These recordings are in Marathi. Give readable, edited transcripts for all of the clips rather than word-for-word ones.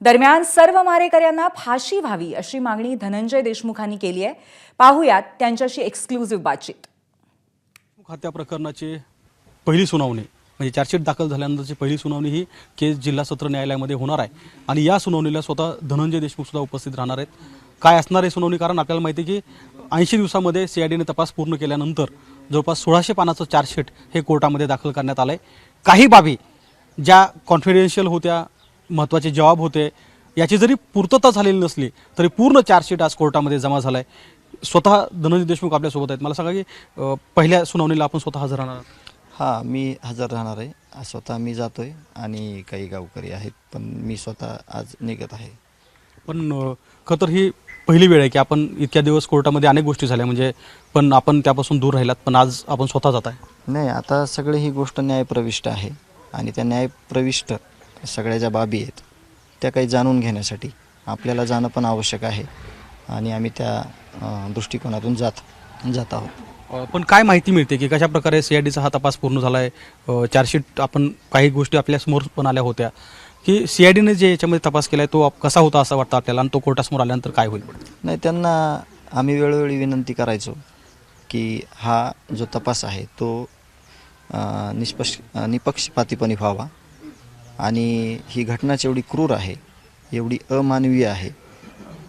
दरम्यान सर्व मारेकऱ्यांना फाशी व्हावी अशी मागणी धनंजय देशमुखांनी केली आहे. पाहूयात त्यांच्याशी एक्सक्लुझिव्ह बातचीत. हत्या प्रकरणाची पहिली सुनावणी म्हणजे चार्जशीट दाखल झाल्यानंतरची पहिली सुनावणी ही केस जिल्हा सत्र न्यायालयामध्ये होणार आहे आणि या सुनावणीला स्वतः धनंजय देशमुख सुद्धा उपस्थित राहणार आहेत. काय असणार आहे सुनावणी? कारण आपल्याला माहिती आहे की 80 दिवसामध्ये सीआयडीने तपास पूर्ण केल्यानंतर जवळपास 1600 पानाचं चार्जशीट हे कोर्टामध्ये दाखल करण्यात आलं आहे. काही बाबी ज्या कॉन्फिडेन्शियल होत्या, महत्त्वाचे जबाब होते, याची जरी पूर्तता झालेली नसली तरी पूर्ण चार्जशीट आज कोर्टामध्ये जमा झाला आहे. स्वतः धनंजय देशमुख आपल्यासोबत आहेत. मला सांगा की पहिल्या सुनावणीला आपण स्वतः हजर राहणार? हां, मी हजर राहणार आहे. स्वतः मी जातोय आणि काही गावकरी आहेत, पण मी स्वतः आज निघत आहे. पण खरं तर ही पहिली वेळ आहे की आपण इतक्या दिवस कोर्टामध्ये अनेक गोष्टी झाल्या म्हणजे पण आपण त्यापासून दूर राहिलात, पण आज आपण स्वतः जात आहे. नाही, आता सगळी ही गोष्ट न्यायप्रविष्ट आहे आणि त्या न्यायप्रविष्ट सगळ्या ज्या बाबी आहेत त्या काही जाणून घेण्यासाठी आपल्याला जाणं पण आवश्यक आहे आणि आम्ही त्या दृष्टिकोनातून जात आहोत. पण काय माहिती मिळते की कशा प्रकारे सीआयडीचा हा तपास पूर्ण झाला आहे? चार्जशीट आपण काही गोष्टी आपल्यासमोर पण आल्या होत्या की सीआयडीने जे याच्यामध्ये तपास केला आहे तो कसा होता असं वाटतं आपल्याला, आणि तो कोर्टासमोर आल्यानंतर काय होईल? नाही, त्यांना आम्ही वेळोवेळी विनंती करायचो की हा जो तपास आहे तो निपक्षपातीपणे व्हावा आणि ही घटनाच एवढी क्रूर आहे, एवढी अमानवीय आहे,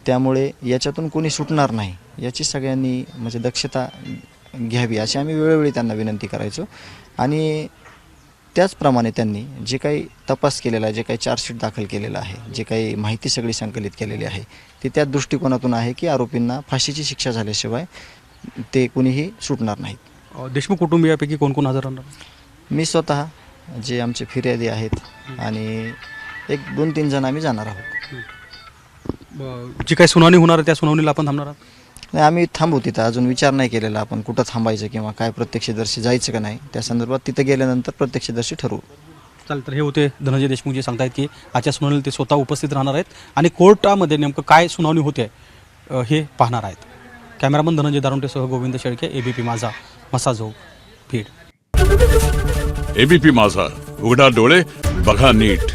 त्यामुळे याच्यातून कोणी सुटणार नाही याची सगळ्यांनी म्हणजे दक्षता घ्यावी अशी आम्ही वेळोवेळी त्यांना विनंती करायचो. आणि त्याचप्रमाणे त्यांनी जे काही तपास केलेला आहे, जे काही चार्जशीट दाखल केलेलं आहे, जे काही माहिती सगळी संकलित केलेली आहे ती त्याच दृष्टिकोनातून आहे की आरोपींना फाशीची शिक्षा झाल्याशिवाय ते कुणीही सुटणार नाहीत. देशमुख कुटुंबियापैकी कोण कोण हजर राहणार? मी स्वतः, जे आमचे फिर्यादी आहेत आणि 1-2-3 जण आम्ही जाणार आहोत. जी काही सुनावणी होणार आहे त्या सुनावणीला आपण थांबणार आहात? नाही, आम्ही थांबू तिथं. अजून विचार नाही केलेला आपण कुठं थांबायचं किंवा काय प्रत्यक्षदर्शी जायचं का नाही, त्या संदर्भात तिथं गेल्यानंतर प्रत्यक्षदर्शी ठरवू. चालेल. तर हे होते धनंजय देशमुख जे सांगतायत की आजच्या सुनावणीला ते स्वतः उपस्थित राहणार आहेत आणि कोर्टामध्ये नेमकं काय सुनावणी होते हे पाहणार आहेत. कॅमेरामन धनंजय दारुंटेसह गोविंद शेळके, एबीपी माझा, मसाजो, बीड. एबीपी माझा, उघडा डोळे बघा नीट.